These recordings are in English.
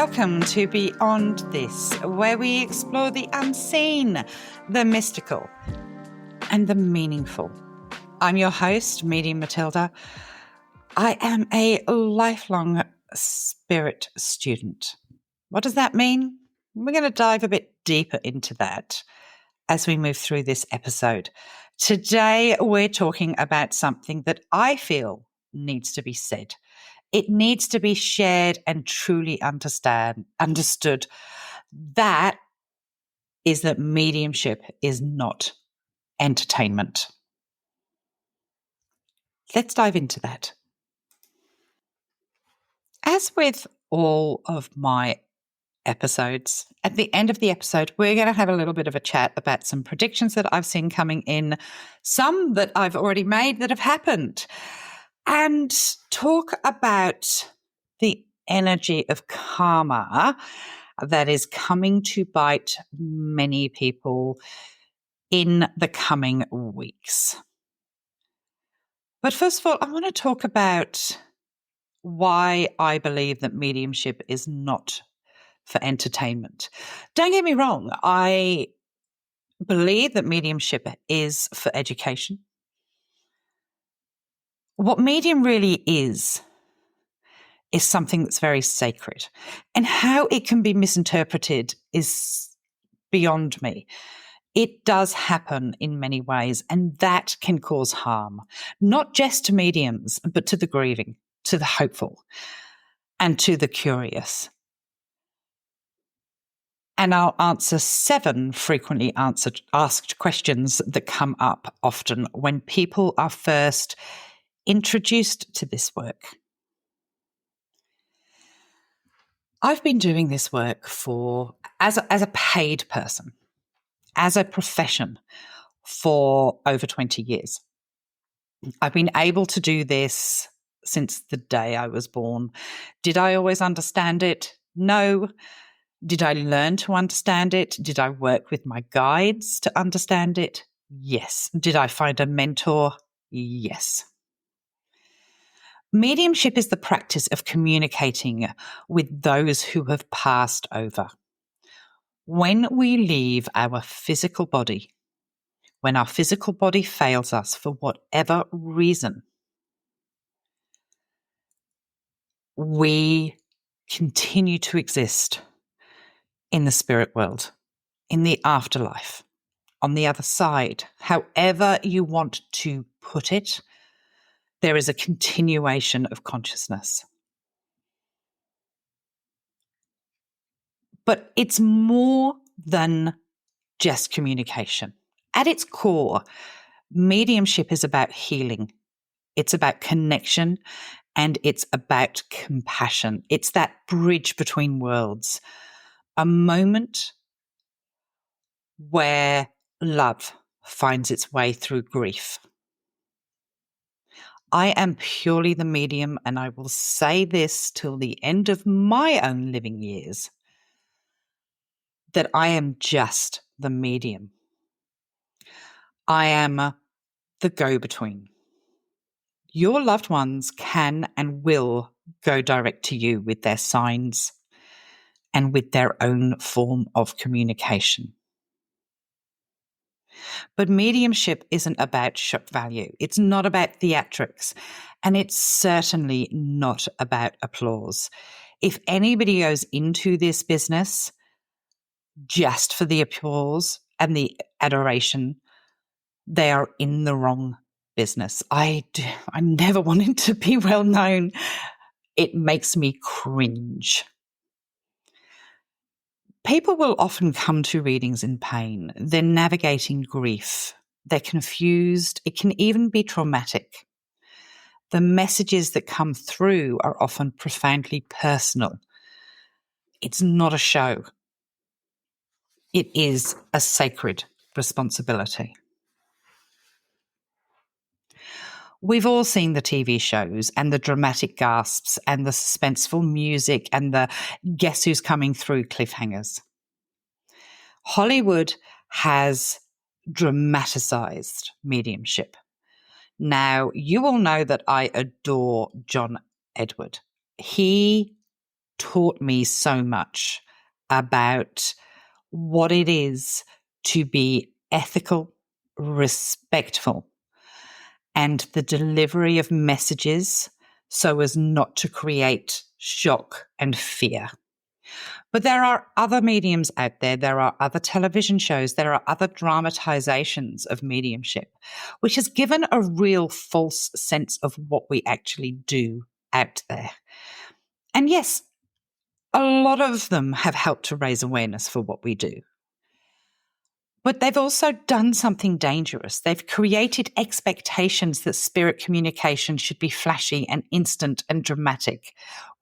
Welcome to Beyond This, where we explore the unseen, the mystical, and the meaningful. I'm your host, Medium Matilda. I am a lifelong spirit student. What does that mean? We're going to dive a bit deeper into that as we move through this episode. Today, we're talking about something that I feel needs to be said. It needs to be shared and truly understood. That is that mediumship is not entertainment. Let's dive into that. As with all of my episodes, at the end of the episode, we're going to have a little bit of a chat about some predictions that I've seen coming in, some that I've already made that have happened, and talk about the energy of karma that is coming to bite many people in the coming weeks. But first of all, I want to talk about why I believe that mediumship is not for entertainment. Don't get me wrong, I believe that mediumship is for education. What medium really is something that's very sacred. And how it can be misinterpreted is beyond me. It does happen in many ways, and that can cause harm, not just to mediums, but to the grieving, to the hopeful, and to the curious. And I'll answer 7 frequently asked questions that come up often when people are first introduced to this work. I've been doing this work as a paid person, as a profession, for over 20 years. I've been able to do this since the day I was born. Did I always understand it? No. Did I learn to understand it? Did I work with my guides to understand it? Yes. Did I find a mentor? Yes. Mediumship is the practice of communicating with those who have passed over. When we leave our physical body, when our physical body fails us for whatever reason, we continue to exist in the spirit world, in the afterlife, on the other side. However you want to put it, there is a continuation of consciousness. But it's more than just communication. At its core, mediumship is about healing. It's about connection, and it's about compassion. It's that bridge between worlds, a moment where love finds its way through grief. I am purely the medium, and I will say this till the end of my own living years, that I am just the medium. I am the go-between. Your loved ones can and will go direct to you with their signs and with their own form of communication. But mediumship isn't about shock value. It's not about theatrics, and it's certainly not about applause. If anybody goes into this business just for the applause and the adoration, they are in the wrong business. I never wanted to be well known. It makes me cringe. People will often come to readings in pain. They're navigating grief. They're confused. It can even be traumatic. The messages that come through are often profoundly personal. It's not a show. It is a sacred responsibility. We've all seen the TV shows and the dramatic gasps and the suspenseful music and the guess who's coming through cliffhangers. Hollywood has dramatized mediumship. Now, you all know that I adore John Edward. He taught me so much about what it is to be ethical, respectful, and the delivery of messages so as not to create shock and fear. But there are other mediums out there. There are other television shows. There are other dramatizations of mediumship, which has given a real false sense of what we actually do out there. And yes, a lot of them have helped to raise awareness for what we do. But they've also done something dangerous. They've created expectations that spirit communication should be flashy and instant and dramatic.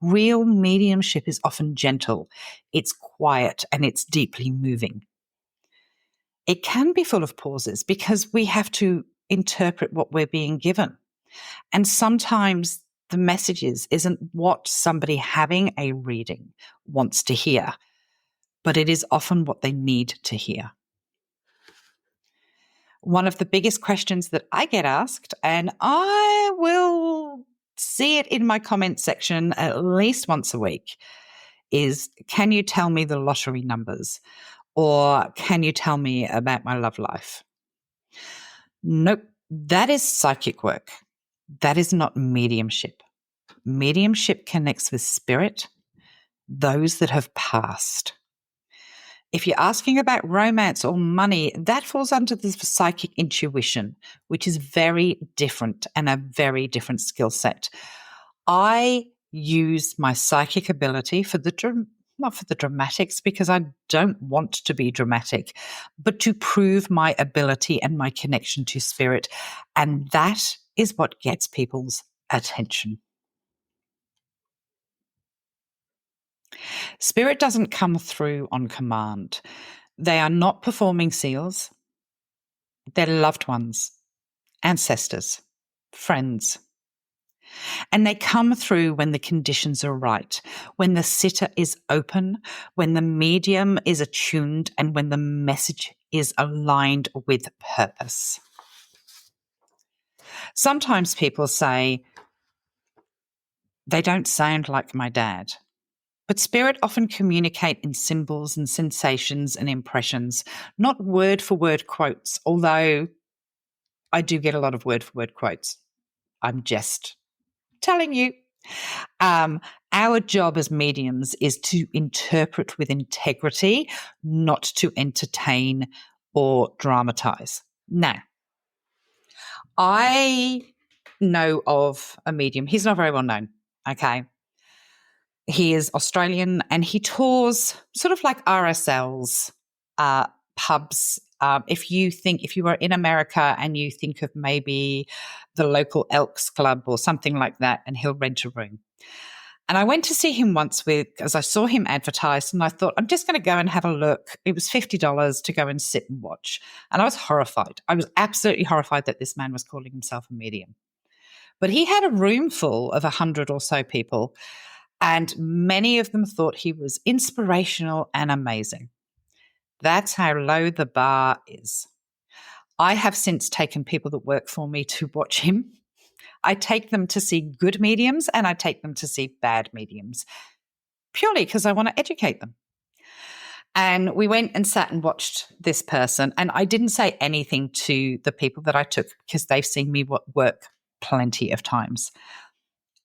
Real mediumship is often gentle, it's quiet, and it's deeply moving. It can be full of pauses because we have to interpret what we're being given. And sometimes the messages isn't what somebody having a reading wants to hear, but it is often what they need to hear. One of the biggest questions that I get asked, and I will see it in my comment section at least once a week, is, can you tell me the lottery numbers? Or can you tell me about my love life? Nope, that is psychic work. That is not mediumship. Mediumship connects with spirit, those that have passed. If you're asking about romance or money, that falls under the psychic intuition, which is very different and a very different skill set. I use my psychic ability for not for the dramatics, because I don't want to be dramatic, but to prove my ability and my connection to spirit. And that is what gets people's attention. Spirit doesn't come through on command. They are not performing seals. They're loved ones, ancestors, friends. And they come through when the conditions are right, when the sitter is open, when the medium is attuned, and when the message is aligned with purpose. Sometimes people say, they don't sound like my dad. But spirit often communicate in symbols and sensations and impressions, not word-for-word quotes, although I do get a lot of word-for-word quotes. I'm just telling you. Our job as mediums is to interpret with integrity, not to entertain or dramatize. Now, I know of a medium. He's not very well known, okay? He is Australian and he tours sort of like RSLs, pubs. If you are in America and you think of maybe the local Elks Club or something like that, and he'll rent a room. And I went to see him once as I saw him advertised, and I thought, I'm just going to go and have a look. It was $50 to go and sit and watch. And I was horrified. I was absolutely horrified that this man was calling himself a medium. But he had a room full of 100 or so people, and many of them thought he was inspirational and amazing. That's how low the bar is. I have since taken people that work for me to watch him. I take them to see good mediums and I take them to see bad mediums, purely because I want to educate them. And we went and sat and watched this person, and I didn't say anything to the people that I took because they've seen me work plenty of times.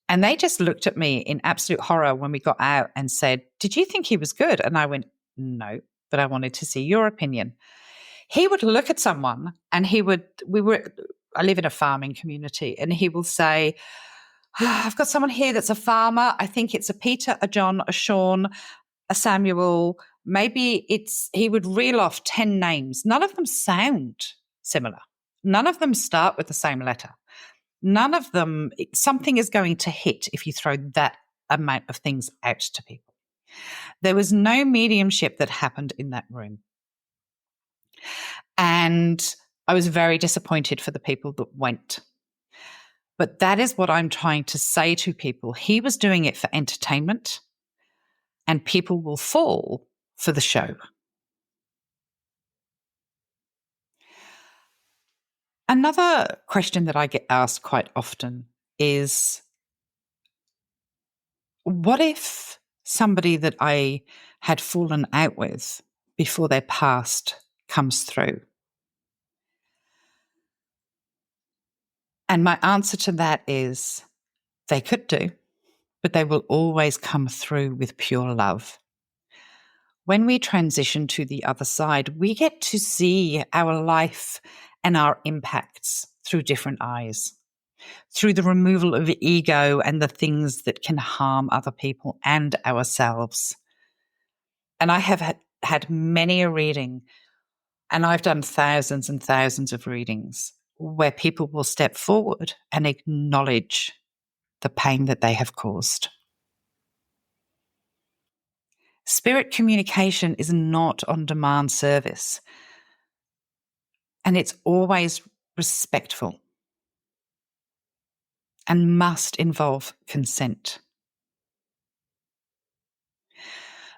And they just looked at me in absolute horror when we got out and said, "Did you think he was good?" And I went, "No, but I wanted to see your opinion." He would look at someone and I live in a farming community, and he will say, "I've got someone here that's a farmer. I think it's a Peter, a John, a Sean, a Samuel." He would reel off 10 names. None of them sound similar. None of them start with the same letter. None of them, something is going to hit if you throw that amount of things out to people. There was no mediumship that happened in that room. And I was very disappointed for the people that went. But that is what I'm trying to say to people. He was doing it for entertainment, and people will fall for the show. Another question that I get asked quite often is, what if somebody that I had fallen out with before their past comes through. And my answer to that is they could do, but they will always come through with pure love. When we transition to the other side, we get to see our life and our impacts through different eyes, through the removal of ego and the things that can harm other people and ourselves. And I have had many a reading, and I've done thousands and thousands of readings where people will step forward and acknowledge the pain that they have caused. Spirit communication is not on-demand service, and it's always respectful and must involve consent.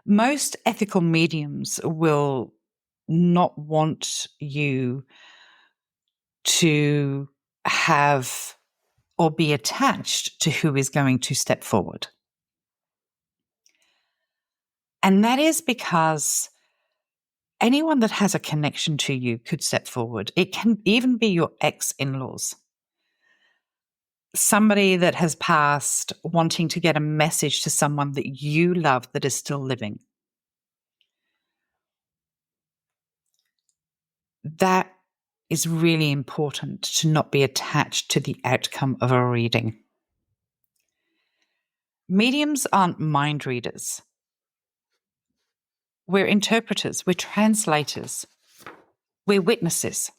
Most ethical mediums will not want you to have or be attached to who is going to step forward. And that is because anyone that has a connection to you could step forward. It can even be your ex-in-laws. Somebody that has passed wanting to get a message to someone that you love that is still living. That is really important, to not be attached to the outcome of a reading. Mediums aren't mind readers. We're interpreters, we're translators, we're witnesses.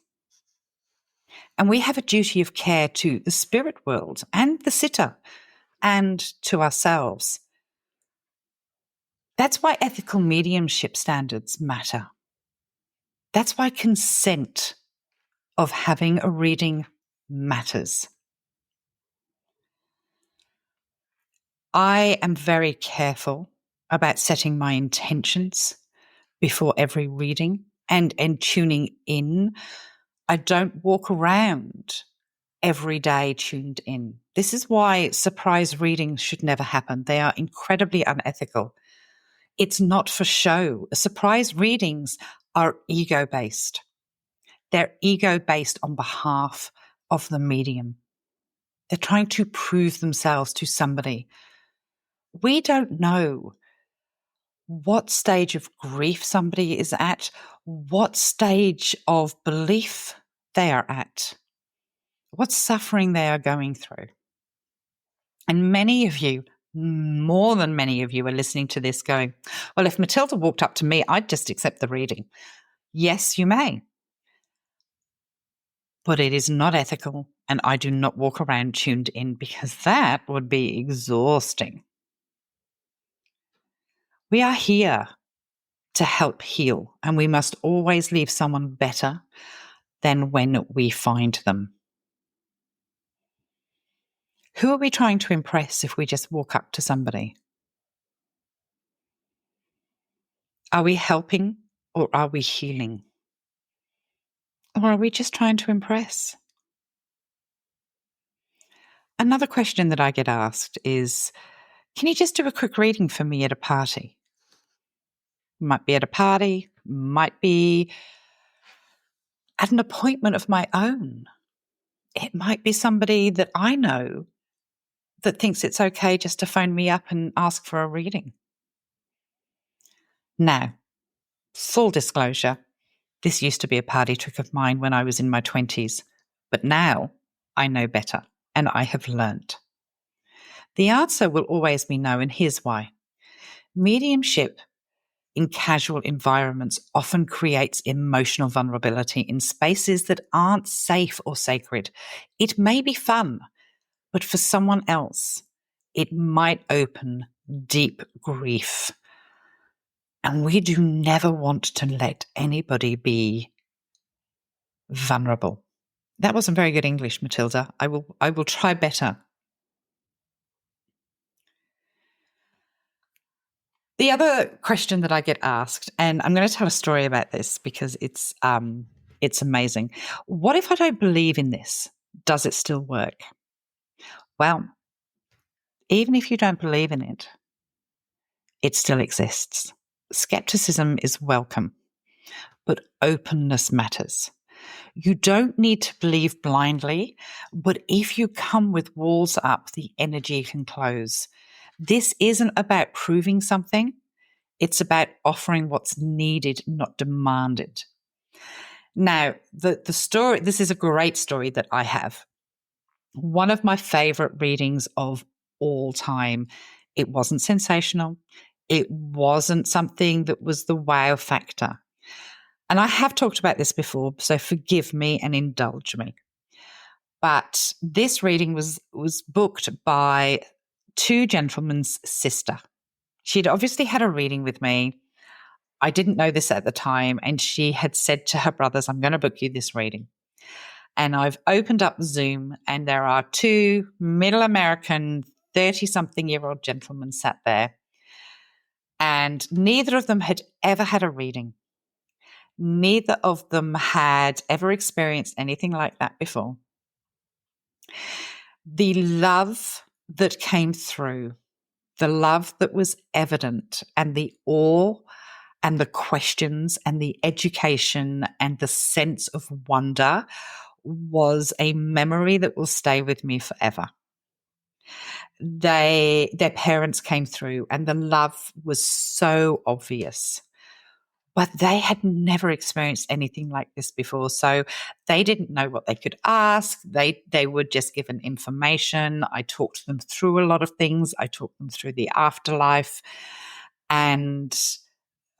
And we have a duty of care to the spirit world and the sitter and to ourselves. That's why ethical mediumship standards matter. That's why consent of having a reading matters. I am very careful about setting my intentions before every reading and tuning in. I don't walk around every day tuned in. This is why surprise readings should never happen. They are incredibly unethical. It's not for show. Surprise readings are ego-based. They're ego-based on behalf of the medium. They're trying to prove themselves to somebody. We don't know what stage of grief somebody is at, what stage of belief they are at, what suffering they are going through. And many of you, more than many of you, are listening to this going, well, if Matilda walked up to me, I'd just accept the reading. Yes, you may. But it is not ethical, and I do not walk around tuned in because that would be exhausting. We are here to help heal, and we must always leave someone better than when we find them. Who are we trying to impress if we just walk up to somebody? Are we helping or are we healing? Or are we just trying to impress? Another question that I get asked is, can you just do a quick reading for me at a party? Might be at a party, might be at an appointment of my own. It might be somebody that I know that thinks it's okay just to phone me up and ask for a reading. Now, full disclosure, this used to be a party trick of mine when I was in my 20s, but now I know better and I have learnt. The answer will always be no, and here's why. Mediumship in casual environments often creates emotional vulnerability in spaces that aren't safe or sacred. It may be fun, but for someone else, it might open deep grief. And we do never want to let anybody be vulnerable. That wasn't very good English, Matilda. I will try better. The other question that I get asked, and I'm going to tell a story about this because it's amazing. What if I don't believe in this? Does it still work? Well, even if you don't believe in it, it still exists. Skepticism is welcome, but openness matters. You don't need to believe blindly, but if you come with walls up, the energy can close. This isn't about proving something. It's about offering what's needed, not demanded. Now, the story, this is a great story that I have. One of my favorite readings of all time. It wasn't sensational. It wasn't something that was the wow factor. And I have talked about this before, so forgive me and indulge me. But this reading was booked by two gentlemen's sister. She'd obviously had a reading with me. I didn't know this at the time, and she had said to her brothers, I'm going to book you this reading. And I've opened up Zoom, and there are two middle American 30-something-year-old gentlemen sat there, and neither of them had ever had a reading. Neither of them had ever experienced anything like that before. The love that came through, the love that was evident, and the awe and the questions and the education and the sense of wonder was a memory that will stay with me forever. Their parents came through and the love was so obvious, but they had never experienced anything like this before. So they didn't know what they could ask. They were just given information. I talked them through a lot of things. I talked them through the afterlife and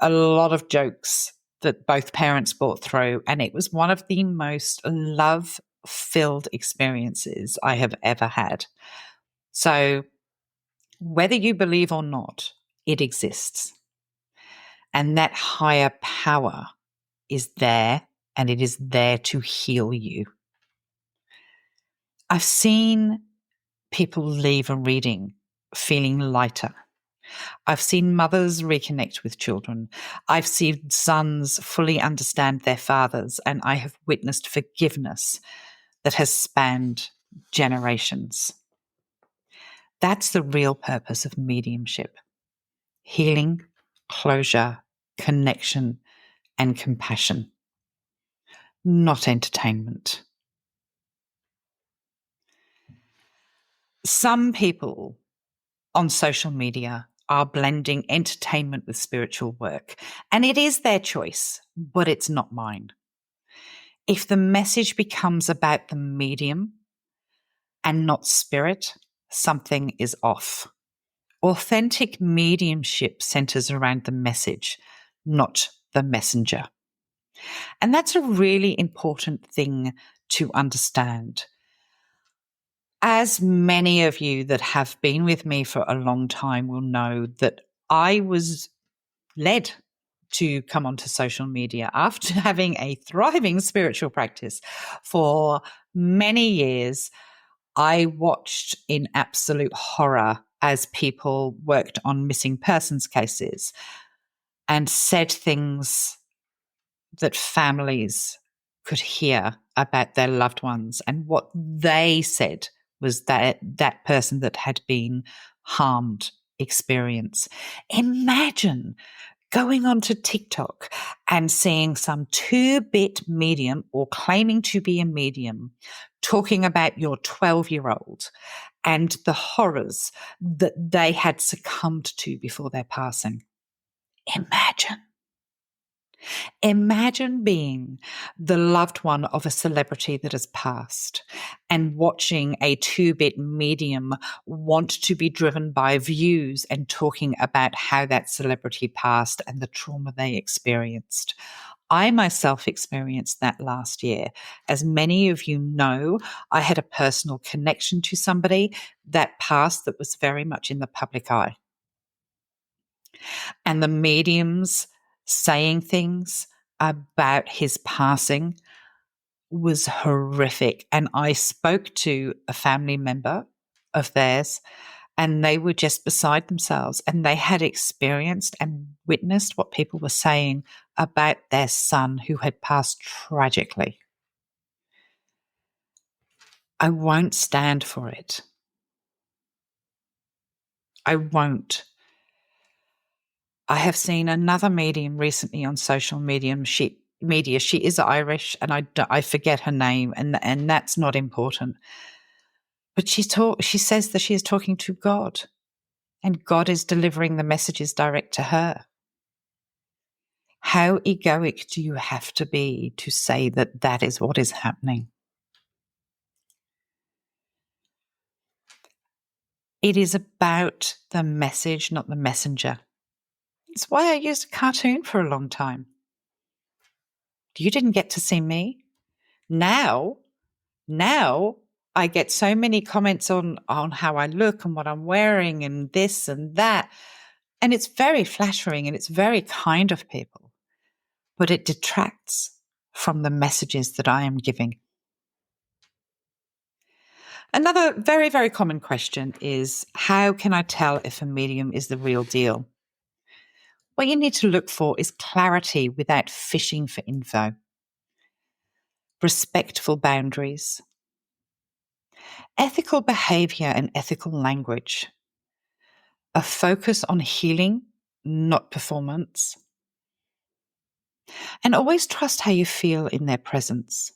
a lot of jokes that both parents brought through. And it was one of the most love-filled experiences I have ever had. So whether you believe or not, it exists. And that higher power is there, and it is there to heal you. I've seen people leave a reading feeling lighter. I've seen mothers reconnect with children. I've seen sons fully understand their fathers, and I have witnessed forgiveness that has spanned generations. That's the real purpose of mediumship: healing, closure, connection, and compassion, not entertainment. Some people on social media are blending entertainment with spiritual work, and it is their choice, but it's not mine. If the message becomes about the medium and not spirit, something is off. Authentic mediumship centers around the message, not the messenger. And that's a really important thing to understand. As many of you that have been with me for a long time will know, that I was led to come onto social media after having a thriving spiritual practice for many years. I watched in absolute horror as people worked on missing persons cases and said things that families could hear about their loved ones, and what they said was that person that had been harmed experience. Imagine going onto TikTok and seeing some 2-bit medium or claiming to be a medium talking about your 12-year-old and the horrors that they had succumbed to before their passing. Imagine being the loved one of a celebrity that has passed and watching a 2-bit medium want to be driven by views and talking about how that celebrity passed and the trauma they experienced. I myself experienced that last year. As many of you know, I had a personal connection to somebody that passed that was very much in the public eye. And the mediums saying things about his passing was horrific. And I spoke to a family member of theirs, and they were just beside themselves, and they had experienced and witnessed what people were saying about their son who had passed tragically. I won't stand for it. I won't. I have seen another medium recently on social media. She is Irish, and I forget her name, and that's not important. But she says that she is talking to God, and God is delivering the messages direct to her. How egoic do you have to be to say that that is what is happening? It is about the message, not the messenger. It's why I used a cartoon for a long time. You didn't get to see me. Now I get so many comments on how I look and what I'm wearing and this and that. And it's very flattering and it's very kind of people, but it detracts from the messages that I am giving. Another very, very common question is, how can I tell if a medium is the real deal? What you need to look for is clarity without fishing for info, respectful boundaries, ethical behavior and ethical language, a focus on healing, not performance, and always trust how you feel in their presence.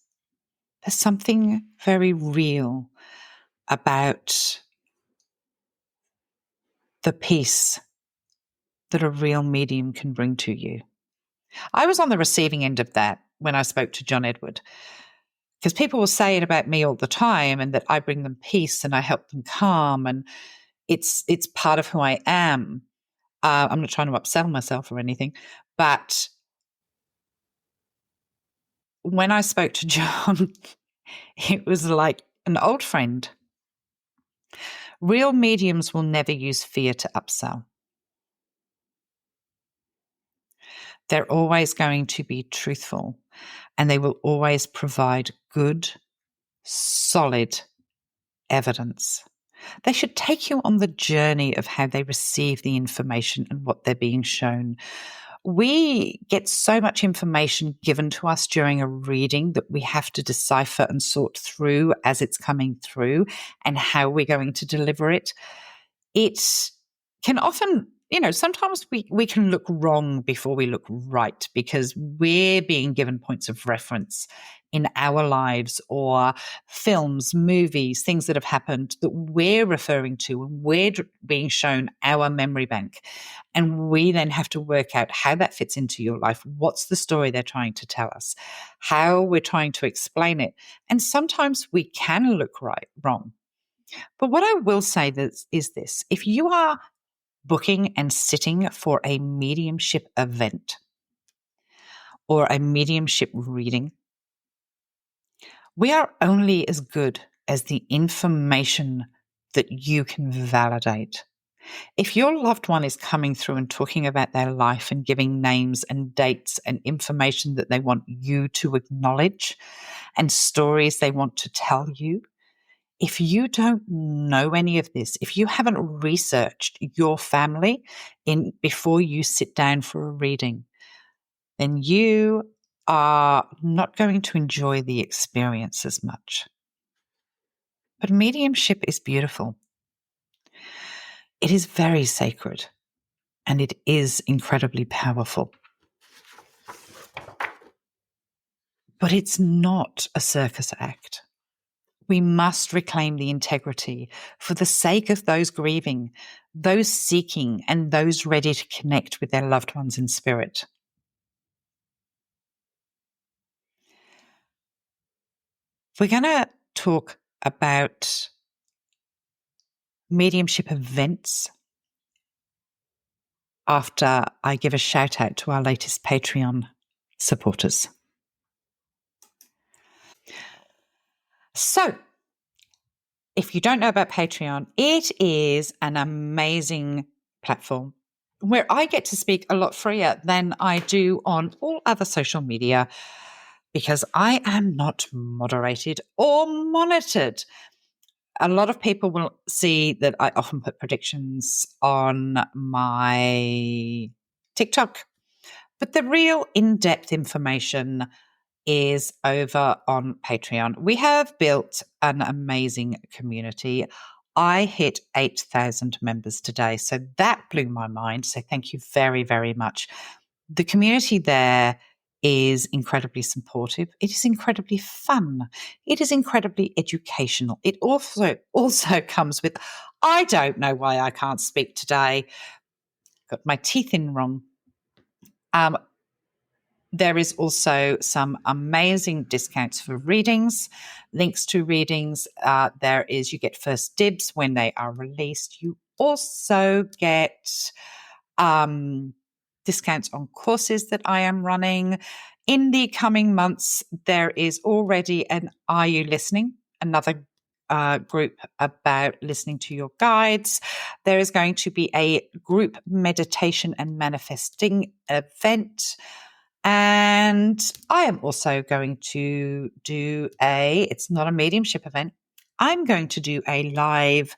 There's something very real about the peace that a real medium can bring to you. I was on the receiving end of that when I spoke to John Edward, because people will say it about me all the time, and that I bring them peace and I help them calm, and it's part of who I am. I'm not trying to upsell myself or anything, but when I spoke to John, it was like an old friend. Real mediums will never use fear to upsell. They're always going to be truthful, and they will always provide good, solid evidence. They should take you on the journey of how they receive the information and what they're being shown. We get so much information given to us during a reading that we have to decipher and sort through as it's coming through and how we're going to deliver it. It can often, sometimes we can look wrong before we look right, because we're being given points of reference in our lives or films, movies, things that have happened that we're referring to, and we're being shown our memory bank. And we then have to work out how that fits into your life. What's the story they're trying to tell us? How we're trying to explain it. And sometimes we can look wrong. But what I will say is this: if you are booking and sitting for a mediumship event or a mediumship reading, we are only as good as the information that you can validate. If your loved one is coming through and talking about their life and giving names and dates and information that they want you to acknowledge and stories they want to tell you, if you don't know any of this, if you haven't researched your family before you sit down for a reading, then you are not going to enjoy the experience as much. But mediumship is beautiful. It is very sacred, and it is incredibly powerful. But it's not a circus act. We must reclaim the integrity for the sake of those grieving, those seeking, and those ready to connect with their loved ones in spirit. We're going to talk about mediumship events after I give a shout out to our latest Patreon supporters. So, if you don't know about Patreon, it is an amazing platform where I get to speak a lot freer than I do on all other social media, because I am not moderated or monitored. A lot of people will see that I often put predictions on my TikTok, but the real in-depth information is over on Patreon. We have built an amazing community. I hit 8,000 members today. So that blew my mind. So thank you very, very much. The community there is incredibly supportive. It is incredibly fun. It is incredibly educational. It also comes with, I don't know why I can't speak today. Got my teeth in wrong. There is also some amazing discounts for readings, links to readings. You get first dibs when they are released. You also get discounts on courses that I am running. In the coming months, there is already an Are You Listening? Another group about listening to your guides. There is going to be a group meditation and manifesting event. And I am also going to do it's not a mediumship event. I'm going to do a live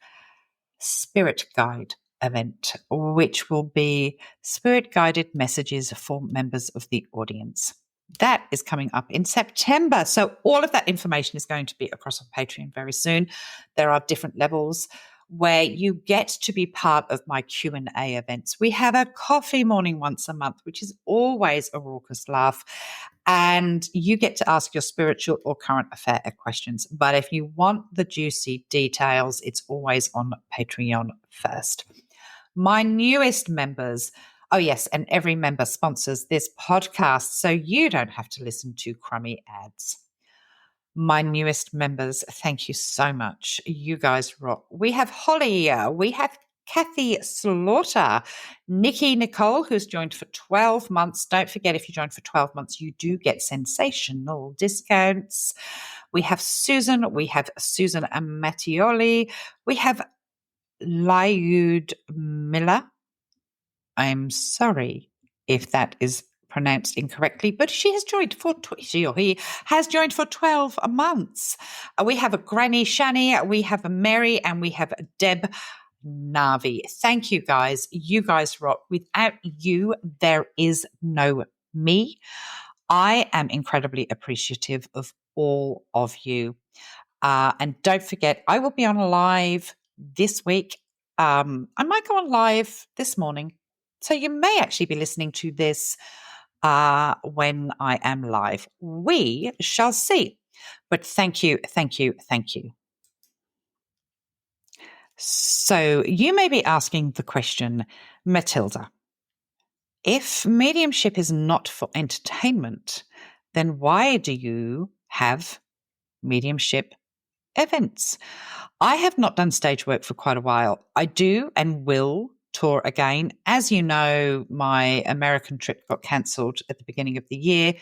spirit guide event, which will be spirit guided messages for members of the audience. That is coming up in September. So all of that information is going to be across on Patreon very soon. There are different levels where you get to be part of my Q&A events. We have a coffee morning once a month, which is always a raucous laugh. And you get to ask your spiritual or current affair questions. But if you want the juicy details, it's always on Patreon first. My newest members, oh yes, and every member sponsors this podcast, so you don't have to listen to crummy ads. My newest members, thank you so much. You guys rock. We have Holly, we have Kathy Slaughter, Nikki Nicole, who's joined for 12 months. Don't forget, if you join for 12 months, you do get sensational discounts. We have Susan Mattioli. We have Lyud Miller. I'm sorry if that is pronounced incorrectly, but she or he has joined for 12 months. We have a Granny Shani, we have a Mary, and we have Deb Navi. Thank you, guys. You guys rock. Without you, there is no me. I am incredibly appreciative of all of you. And don't forget, I will be on live this week. I might go on live this morning. So you may actually be listening to this when I am live. We shall see. But thank you, thank you, thank you. So you may be asking the question, Matilda, if mediumship is not for entertainment, then why do you have mediumship events? I have not done stage work for quite a while. I do and will tour again. As you know, my American trip got cancelled at the beginning of the year.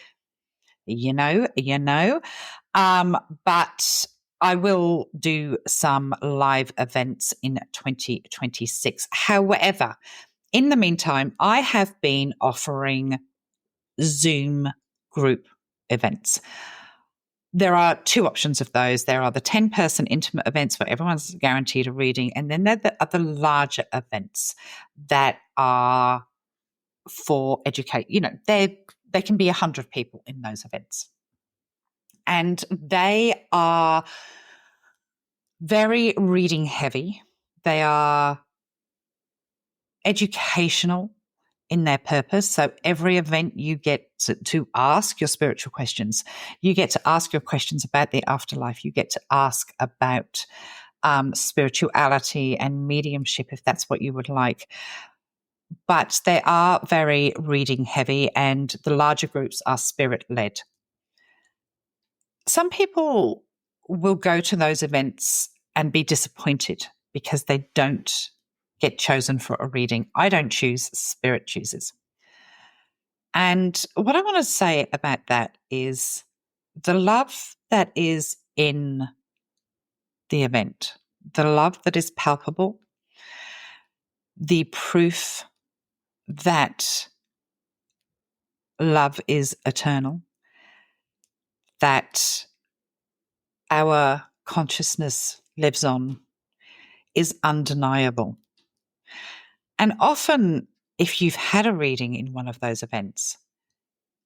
But I will do some live events in 2026. However, in the meantime, I have been offering Zoom group events. There are two options of those. There are the 10-person intimate events where everyone's guaranteed a reading, and then there are the larger events that are for educate. They can be 100 people in those events. And they are very reading heavy. They are educational in their purpose. So every event you get to ask your spiritual questions. You get to ask your questions about the afterlife. You get to ask about spirituality and mediumship if that's what you would like. But they are very reading heavy, and the larger groups are spirit led. Some people will go to those events and be disappointed because they don't get chosen for a reading. I don't choose, spirit chooses. And what I want to say about that is the love that is in the event, the love that is palpable, the proof that love is eternal, that our consciousness lives on, is undeniable. And often, if you've had a reading in one of those events,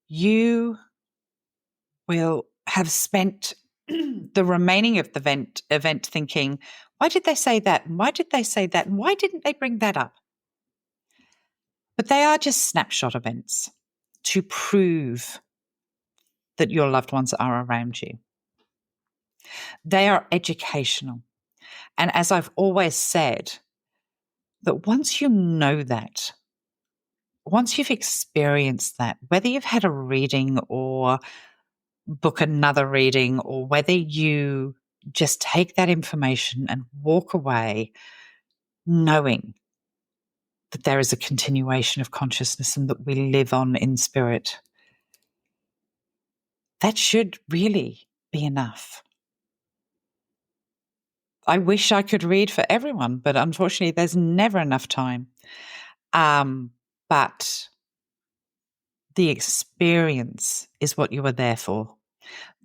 you will have spent the remaining of the event thinking, Why did they say that? And why did they say that? And why didn't they bring that up? But they are just snapshot events to prove that your loved ones are around you. They are educational. And as I've always said, that once you know that, once you've experienced that, whether you've had a reading or book another reading, or whether you just take that information and walk away knowing that there is a continuation of consciousness and that we live on in spirit, that should really be enough. I wish I could read for everyone, but unfortunately, there's never enough time. But the experience is what you are there for.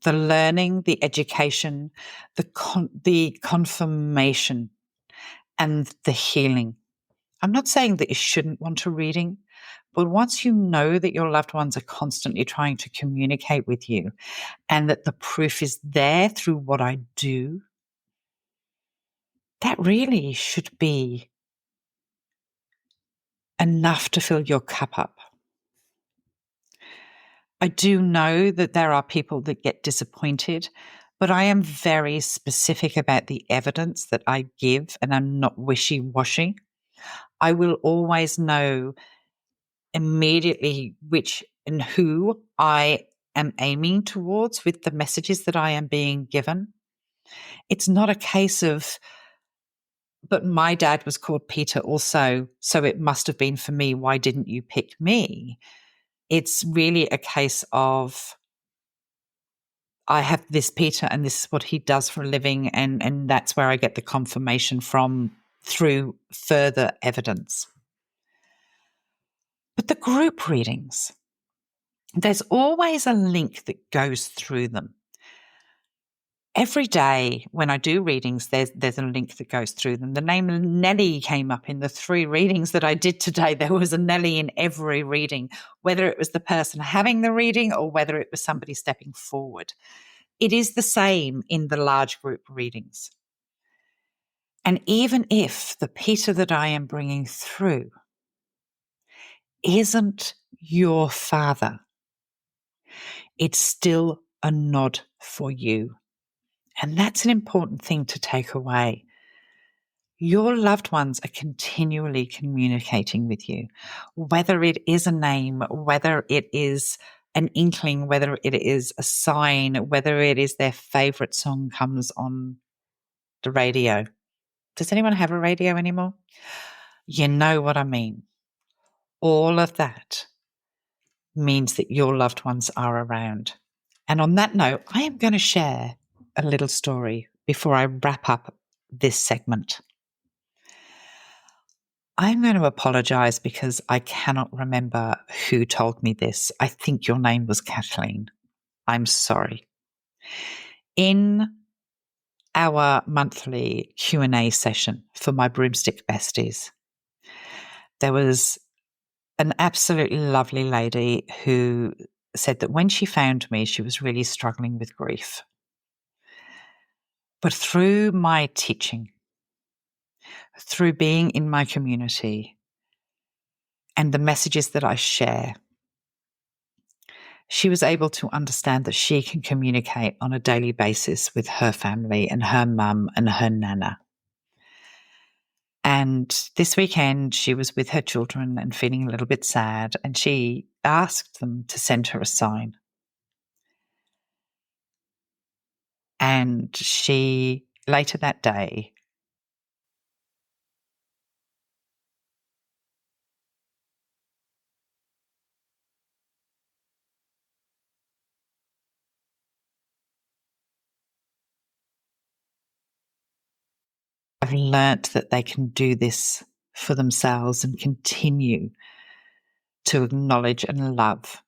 The learning, the education, the confirmation, and the healing. I'm not saying that you shouldn't want a reading, but once you know that your loved ones are constantly trying to communicate with you and that the proof is there through what I do, that really should be enough to fill your cup up. I do know that there are people that get disappointed, but I am very specific about the evidence that I give, and I'm not wishy-washy. I will always know immediately which and who I am aiming towards with the messages that I am being given. It's not a case of, but my dad was called Peter also, so it must have been for me. Why didn't you pick me? It's really a case of, I have this Peter and this is what he does for a living, and that's where I get the confirmation from through further evidence. But the group readings, there's always a link that goes through them. Every day when I do readings, there's a link that goes through them. The name Nellie came up in the 3 readings that I did today. There was a Nellie in every reading, whether it was the person having the reading or whether it was somebody stepping forward. It is the same in the large group readings. And even if the Peter that I am bringing through isn't your father, it's still a nod for you. And that's an important thing to take away. Your loved ones are continually communicating with you, whether it is a name, whether it is an inkling, whether it is a sign, whether it is their favorite song comes on the radio. Does anyone have a radio anymore? You know what I mean. All of that means that your loved ones are around. And on that note, I am going to share a little story before I wrap up this segment. I'm going to apologize because I cannot remember who told me this. I think your name was Kathleen. I'm sorry. In our monthly Q&A session for my broomstick besties, there was an absolutely lovely lady who said that when she found me, she was really struggling with grief. But through my teaching, through being in my community, and the messages that I share, she was able to understand that she can communicate on a daily basis with her family and her mum and her nana. And this weekend, she was with her children and feeling a little bit sad, and she asked them to send her a sign. And she, later that day, have learnt that they can do this for themselves and continue to acknowledge and love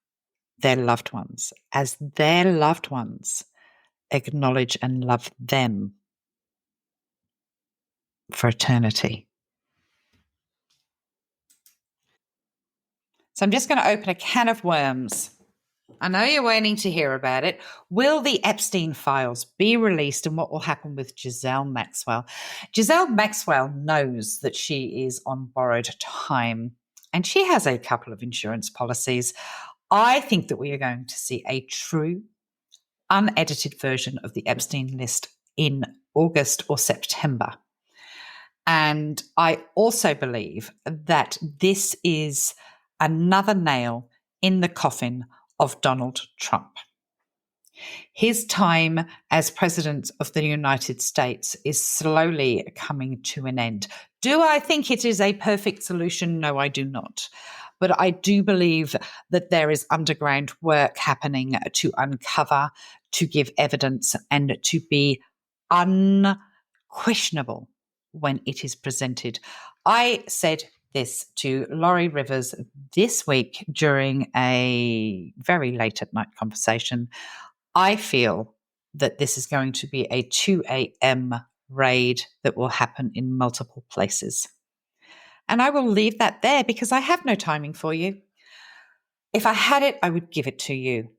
their loved ones as their loved ones acknowledge and love them for eternity. So I'm just going to open a can of worms. I know you're waiting to hear about it. Will the Epstein files be released, and what will happen with Giselle Maxwell? Giselle Maxwell knows that she is on borrowed time, and she has a couple of insurance policies. I think that we are going to see a true, unedited version of the Epstein list in August or September. And I also believe that this is another nail in the coffin of Donald Trump. His time as president of the United States is slowly coming to an end. Do I think it is a perfect solution? No, I do not. But I do believe that there is underground work happening to uncover, to give evidence, and to be unquestionable when it is presented. I said this to Laurie Rivers this week during a very late at night conversation. I feel that this is going to be a 2 a.m. raid that will happen in multiple places. And I will leave that there because I have no timing for you. If I had it, I would give it to you.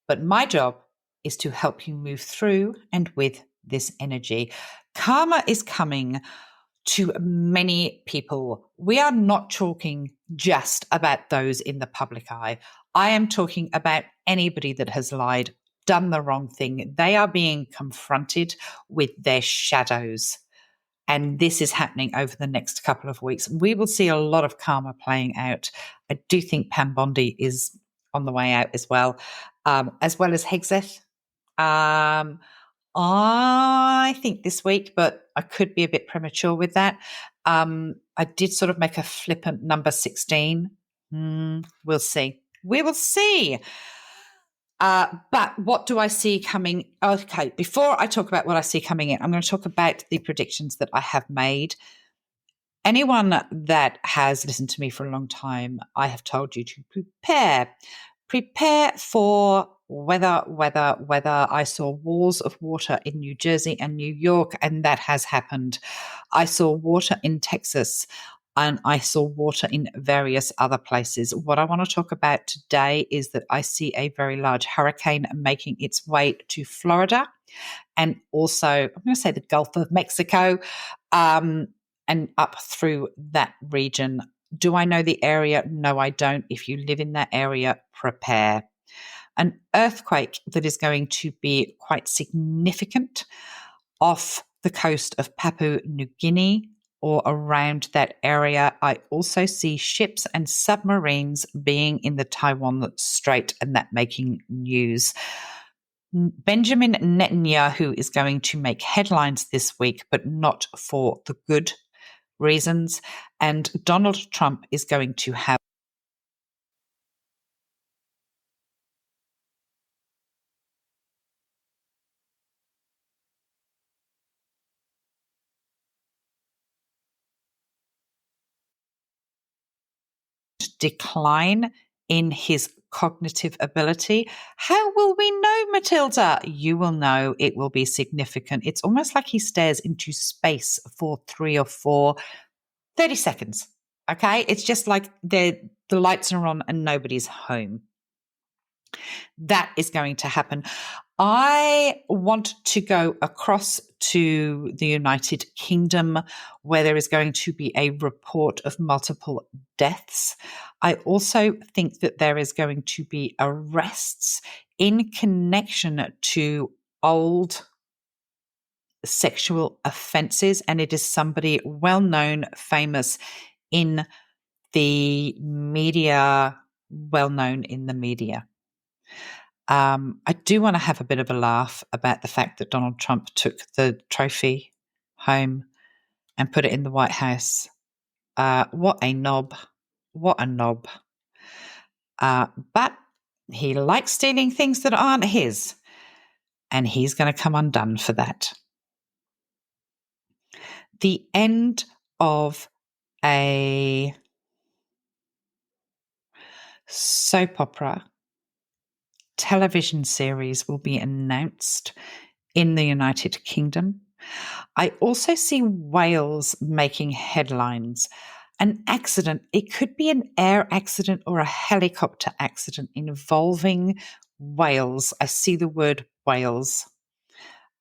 But my job is to help you move through and with this energy. Karma is coming to many people. We are not talking just about those in the public eye. I am talking about anybody that has lied, done the wrong thing. They are being confronted with their shadows. And this is happening over the next couple of weeks. We will see a lot of karma playing out. I do think Pam Bondi is on the way out as well as Hegseth. I think this week, but I could be a bit premature with that. I did sort of make a flippant number 16. We'll see. We will see. But what do I see coming? Okay, before I talk about what I see coming in, I'm going to talk about the predictions that I have made. Anyone that has listened to me for a long time, I have told you to prepare. Prepare for weather. I saw walls of water in New Jersey and New York, and that has happened. I saw water in Texas, and I saw water in various other places. What I want to talk about today is that I see a very large hurricane making its way to Florida and also, I'm going to say the Gulf of Mexico, and up through that region. Do I know the area? No, I don't. If you live in that area, prepare. An earthquake that is going to be quite significant off the coast of Papua New Guinea or around that area. I also see ships and submarines being in the Taiwan Strait and that making news. Benjamin Netanyahu is going to make headlines this week, but not for the good reasons. And Donald Trump is going to have decline in his cognitive ability. How will we know, Matilda? You will know. It will be significant. It's almost like he stares into space for 30 seconds. Okay? It's just like the lights are on and nobody's home. That is going to happen. I want to go across to the United Kingdom where there is going to be a report of multiple deaths. I also think that there is going to be arrests in connection to old sexual offences, and it is somebody well known, famous in the media, well known in the media. I do want to have a bit of a laugh about the fact that Donald Trump took the trophy home and put it in the White House. What a knob. What a knob. But he likes stealing things that aren't his, and he's going to come undone for that. The end of a soap opera television series will be announced in the United Kingdom. I also see Wales making headlines. An accident, it could be an air accident or a helicopter accident involving whales. I see the word whales.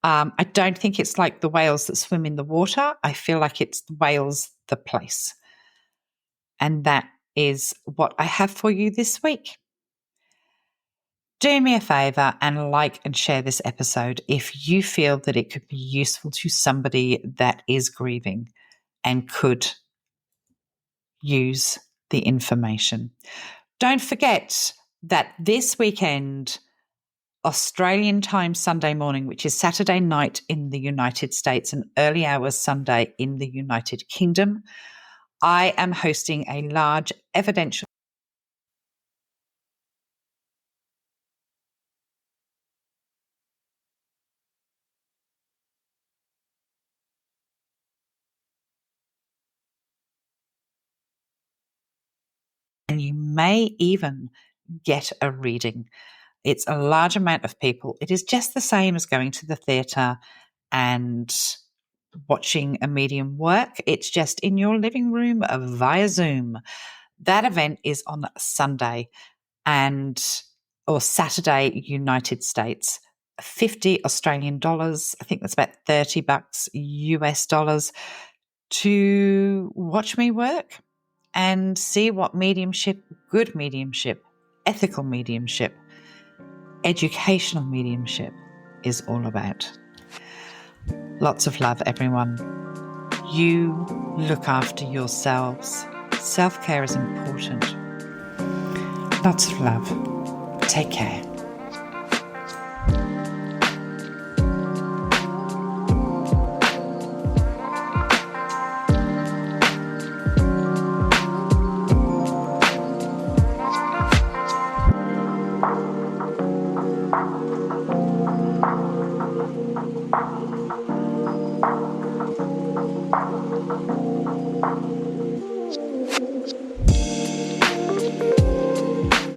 I don't think it's like the whales that swim in the water. I feel like it's whales, the place. And that is what I have for you this week. Do me a favor and like and share this episode if you feel that it could be useful to somebody that is grieving and could use the information. Don't forget that this weekend, Australian time Sunday morning, which is Saturday night in the United States and early hours Sunday in the United Kingdom, I am hosting a large evidential. And you may even get a reading. It's a large amount of people. It is just the same as going to the theatre and watching a medium work. It's just in your living room via Zoom. That event is on Sunday or Saturday, United States. 50 Australian dollars. I think that's about $30 US dollars to watch me work and see what mediumship, good mediumship, ethical mediumship, educational mediumship is all about. Lots of love, everyone. You look after yourselves. Self-care is important. Lots of love. Take care.